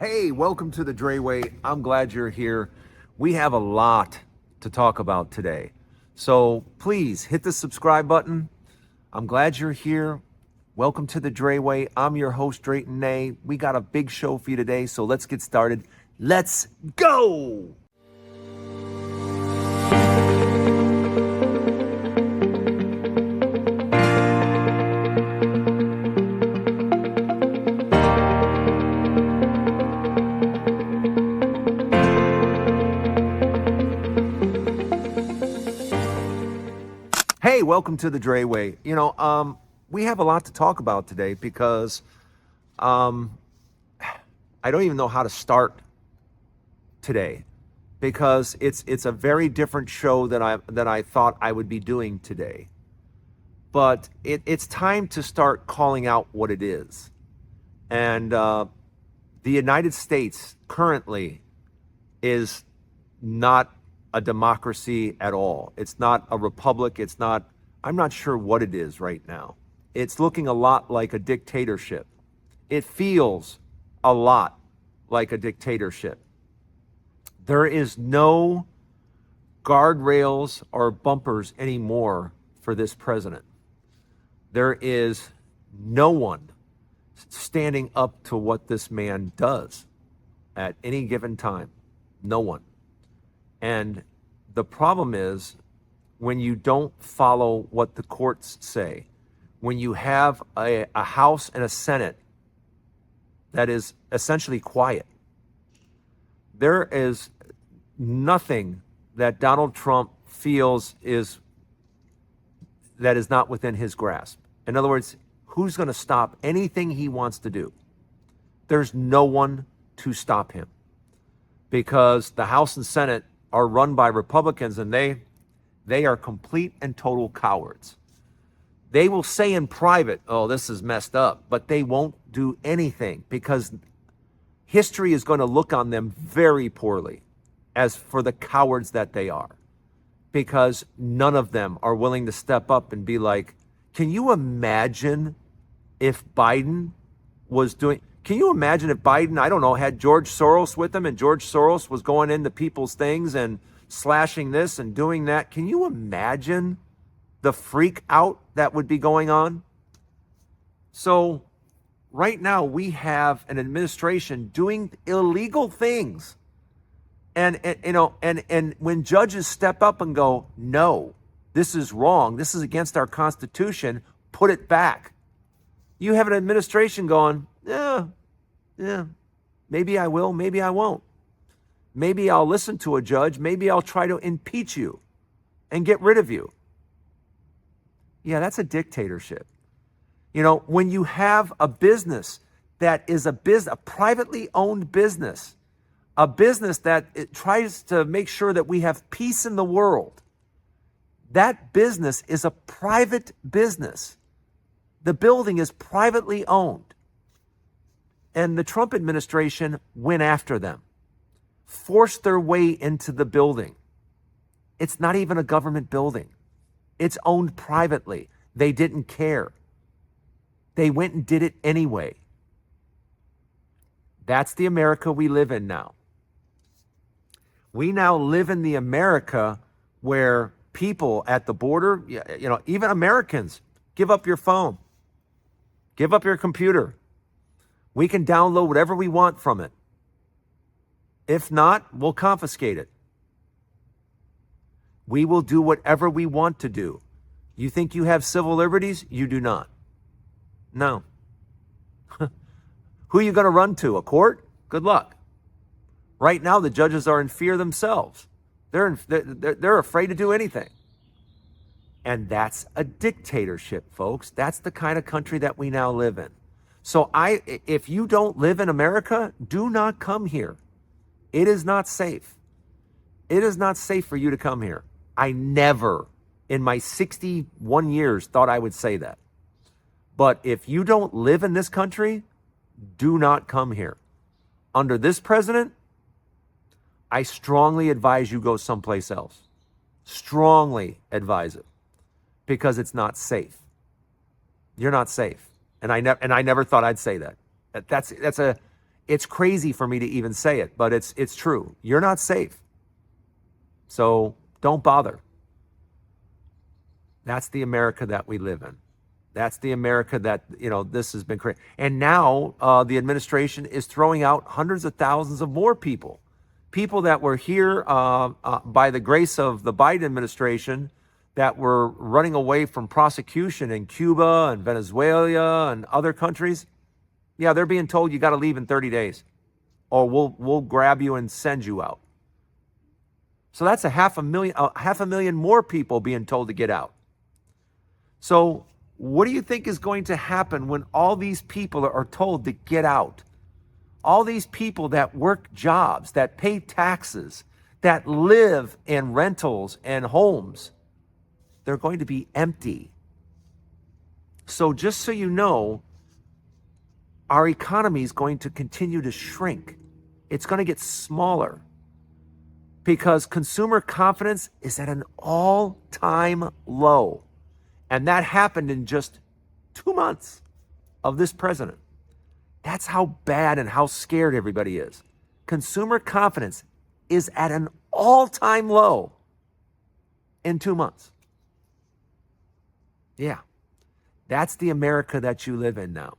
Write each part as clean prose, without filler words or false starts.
Hey, welcome to the Drayway. I'm glad you're here. We have a lot to talk about today. So please hit the subscribe button. I'm glad you're here. Welcome to the Drayway. I'm your host, Drayton Nay. We got a big show for you today, so let's get started. Let's go! Hey, welcome to the Drayway. We have a lot to talk about today because I don't even know how to start today because it's a very different show than I thought I would be doing today. But it's time to start calling out what it is. And the United States currently is not a democracy at all. It's not a republic. I'm not sure what it is right now. It's looking a lot like a dictatorship. It feels a lot like a dictatorship. There is no guardrails or bumpers anymore for this president. There is no one standing up to what this man does at any given time. No one. And the problem is when you don't follow what the courts say, when you have a House and a Senate that is essentially quiet, there is nothing that Donald Trump feels that is not within his grasp. In other words, who's going to stop anything he wants to do? There's no one to stop him because the House and Senate are run by Republicans, and they are complete and total cowards. They will say in private, oh, this is messed up, but they won't do anything because history is going to look on them very poorly as for the cowards that they are, because none of them are willing to step up and be like, can you imagine if Biden was doing... Can you imagine if Biden, I don't know, had George Soros with him and George Soros was going into people's things and slashing this and doing that? Can you imagine the freak out that would be going on? So right now we have an administration doing illegal things. And when judges step up and go, no, this is wrong, this is against our Constitution, put it back. You have an administration going, yeah, maybe I will, maybe I won't. Maybe I'll listen to a judge. Maybe I'll try to impeach you and get rid of you. Yeah, that's a dictatorship. When you have a business that is a privately owned business, a business that it tries to make sure that we have peace in the world, that business is a private business. The building is privately owned. And the Trump administration went after them, forced their way into the building. It's not even a government building. It's owned privately. They didn't care. They went and did it anyway. That's the America we live in now. We now live in the America where people at the border, even Americans, give up your phone, give up your computer. We can download whatever we want from it. If not, we'll confiscate it. We will do whatever we want to do. You think you have civil liberties? You do not. No. Who are you going to run to? A court? Good luck. Right now, the judges are in fear themselves. They're afraid to do anything. And that's a dictatorship, folks. That's the kind of country that we now live in. So if you don't live in America, do not come here. It is not safe. It is not safe for you to come here. I never, in my 61 years, thought I would say that. But if you don't live in this country, do not come here. Under this president, I strongly advise you go someplace else. Strongly advise it. Because it's not safe. You're not safe. And I never thought I'd say that. It's crazy for me to even say it, but it's true. You're not safe. So don't bother. That's the America that we live in. That's the America that, this has been created. And now the administration is throwing out hundreds of thousands of more people that were here by the grace of the Biden administration, that were running away from prosecution in Cuba and Venezuela and other countries. Yeah, they're being told you got to leave in 30 days or we'll grab you and send you out. So that's a half a million more people being told to get out. So what do you think is going to happen when all these people are told to get out? All these people that work jobs, that pay taxes, that live in rentals and homes, they're going to be empty. So just so you know, our economy is going to continue to shrink. It's going to get smaller because consumer confidence is at an all-time low. And that happened in just 2 months of this president. That's how bad and how scared everybody is. Consumer confidence is at an all-time low in 2 months. Yeah, that's the America that you live in now.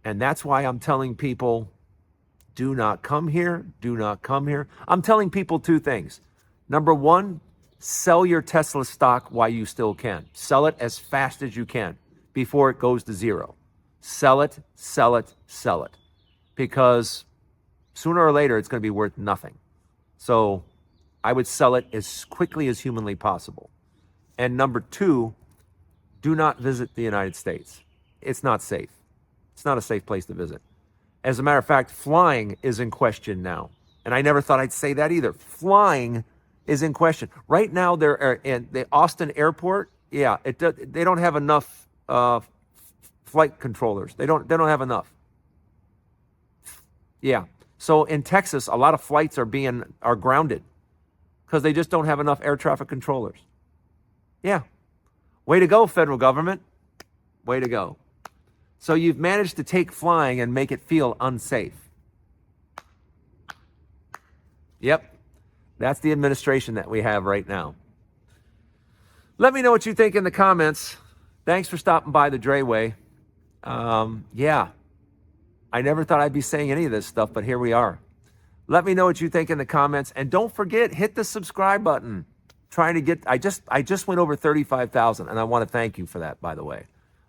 And that's why I'm telling people, do not come here, do not come here. I'm telling people 2 things. Number 1, sell your Tesla stock while you still can. Sell it as fast as you can before it goes to zero. Sell it, sell it, sell it. Because sooner or later, it's going to be worth nothing. So I would sell it as quickly as humanly possible. And number 2, do not visit the United States. It's not safe. It's not a safe place to visit. As a matter of fact, flying is in question now. And I never thought I'd say that either. Flying is in question. Right now, they're in the Austin airport. Yeah, they don't have enough flight controllers. They don't have enough. Yeah. So in Texas, a lot of flights are grounded because they just don't have enough air traffic controllers. Yeah. Way to go, federal government. Way to go. So you've managed to take flying and make it feel unsafe. Yep. That's the administration that we have right now. Let me know what you think in the comments. Thanks for stopping by the Drayway. Yeah. I never thought I'd be saying any of this stuff, but here we are. Let me know what you think in the comments. And don't forget, hit the subscribe button. I just went over 35,000, and I want to thank you for that, by the way.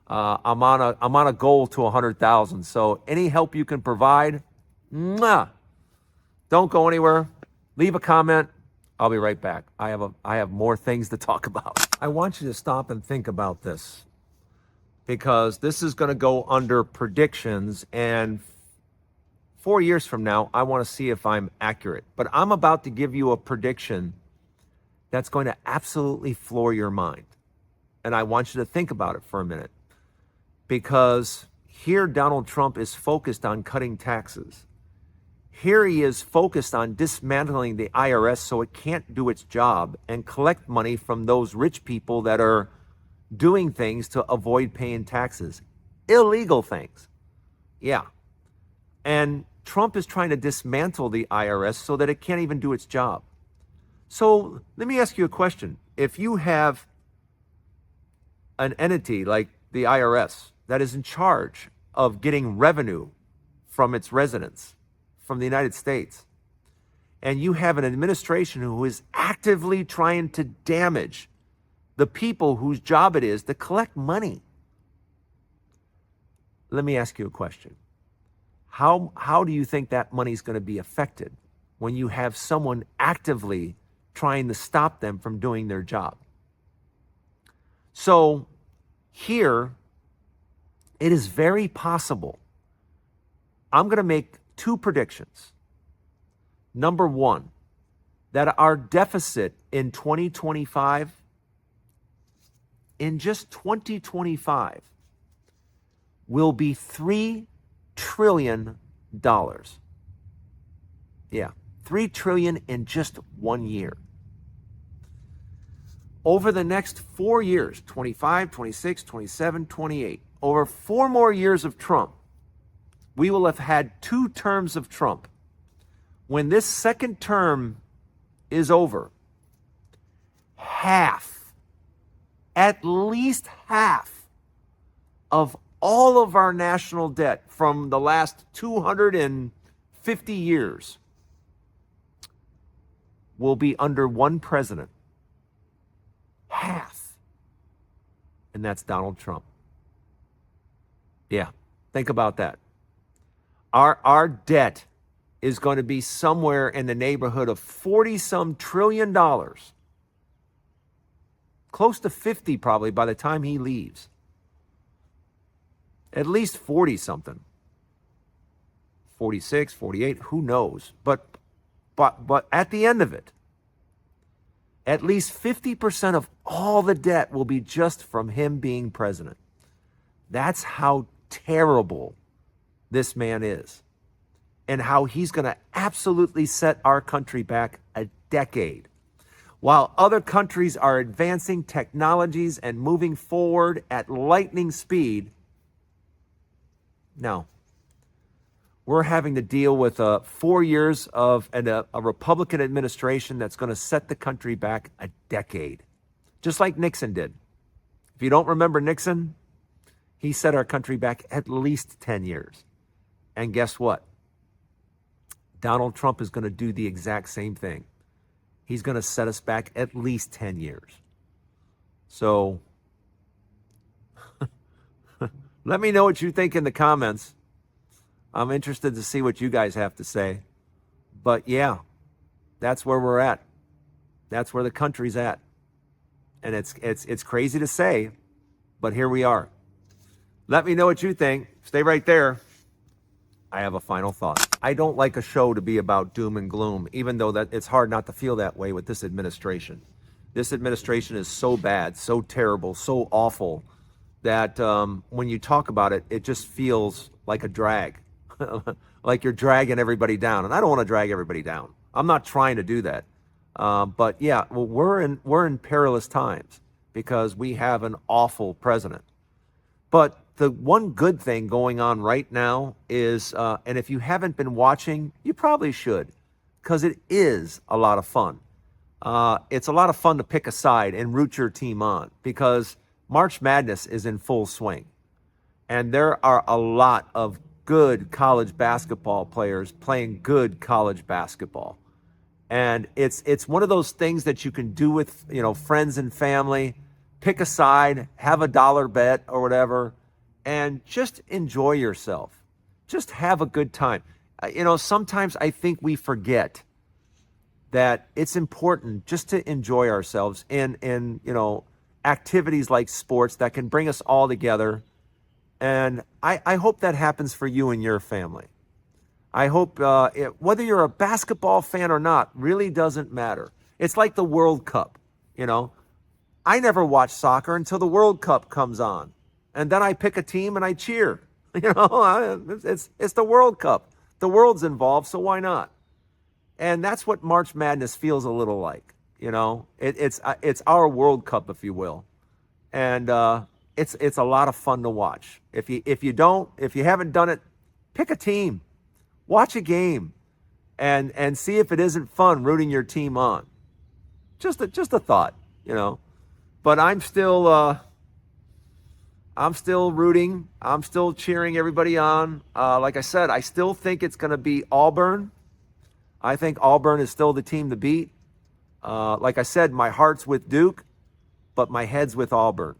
I'm on a goal to 100,000. So any help you can provide, don't go anywhere. Leave a comment. I'll be right back. I have more things to talk about. I want you to stop and think about this, because this is going to go under predictions, and 4 years from now, I want to see if I'm accurate. But I'm about to give you a prediction that's going to absolutely floor your mind. And I want you to think about it for a minute, because here Donald Trump is focused on cutting taxes. Here he is focused on dismantling the IRS so it can't do its job and collect money from those rich people that are doing things to avoid paying taxes. Illegal things. Yeah. And Trump is trying to dismantle the IRS so that it can't even do its job. So let me ask you a question. If you have an entity like the IRS that is in charge of getting revenue from its residents, from the United States, and you have an administration who is actively trying to damage the people whose job it is to collect money, let me ask you a question. How do you think that money is going to be affected when you have someone actively trying to stop them from doing their job? So here, it is very possible. I'm going to make 2 predictions. Number 1, that our deficit in 2025, in just 2025, will be $3 trillion. Yeah, $3 trillion in just 1 year. Over the next 4 years, 25, 26, 27, 28, over 4 more years of Trump, we will have had 2 terms of Trump. When this second term is over, half, at least half of all of our national debt from the last 250 years will be under one president. Half. And that's Donald Trump. Yeah, think about that. Our debt is going to be somewhere in the neighborhood of 40-some trillion dollars. Close to 50 probably by the time he leaves. At least 40-something. 46, 48, who knows? But at the end of it, at least 50% of all the debt will be just from him being president. That's how terrible this man is, and how he's going to absolutely set our country back a decade. While other countries are advancing technologies and moving forward at lightning speed, no. We're having to deal with 4 years of a Republican administration that's going to set the country back a decade, just like Nixon did. If you don't remember Nixon, he set our country back at least 10 years. And guess what? Donald Trump is going to do the exact same thing. He's going to set us back at least 10 years. So let me know what you think in the comments. I'm interested to see what you guys have to say. But yeah, that's where we're at. That's where the country's at. And it's crazy to say, but here we are. Let me know what you think. Stay right there. I have a final thought. I don't like a show to be about doom and gloom, even though that it's hard not to feel that way with this administration. This administration is so bad, so terrible, so awful that when you talk about it, it just feels like a drag. Like you're dragging everybody down. And I don't want to drag everybody down. I'm not trying to do that. But yeah, well, we're in perilous times because we have an awful president. But the one good thing going on right now is, and if you haven't been watching, you probably should, because it is a lot of fun. It's a lot of fun to pick a side and root your team on, because March Madness is in full swing. And there are a lot of good college basketball players playing good college basketball. And it's one of those things that you can do with, friends and family. Pick a side, have a dollar bet or whatever, and just enjoy yourself. Just have a good time. Sometimes I think we forget that it's important just to enjoy ourselves in activities like sports that can bring us all together. And I hope that happens for you and your family. I hope whether you're a basketball fan or not really doesn't matter. It's like the World Cup, I never watch soccer until the World Cup comes on. And then I pick a team and I cheer. It's the World Cup. The world's involved, so why not? And that's what March Madness feels a little like. It's our World Cup, if you will. And it's a lot of fun to watch. If you haven't done it, pick a team. Watch a game and see if it isn't fun rooting your team on. Just a thought, But I'm still rooting. I'm still cheering everybody on. Like I said, I still think it's going to be Auburn. I think Auburn is still the team to beat. Like I said, my heart's with Duke, but my head's with Auburn.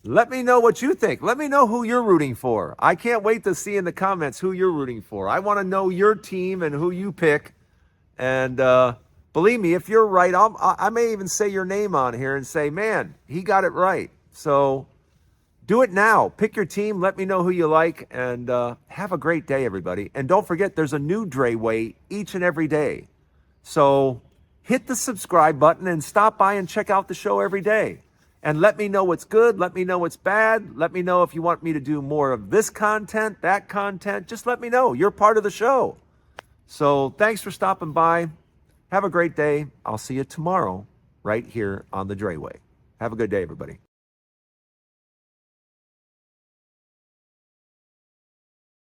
Let me know what you think. Let me know who you're rooting for. I can't wait to see in the comments who you're rooting for. I want to know your team and who you pick. And believe me, if you're right, I may even say your name on here and say, man, he got it right. So do it now. Pick your team. Let me know who you like. And have a great day, everybody. And don't forget, there's a new Dre Way each and every day. So hit the subscribe button and stop by and check out the show every day. And let me know what's good. Let me know what's bad. Let me know if you want me to do more of this content, that content. Just let me know. You're part of the show. So thanks for stopping by. Have a great day. I'll see you tomorrow right here on the Dre Way. Have a good day, everybody.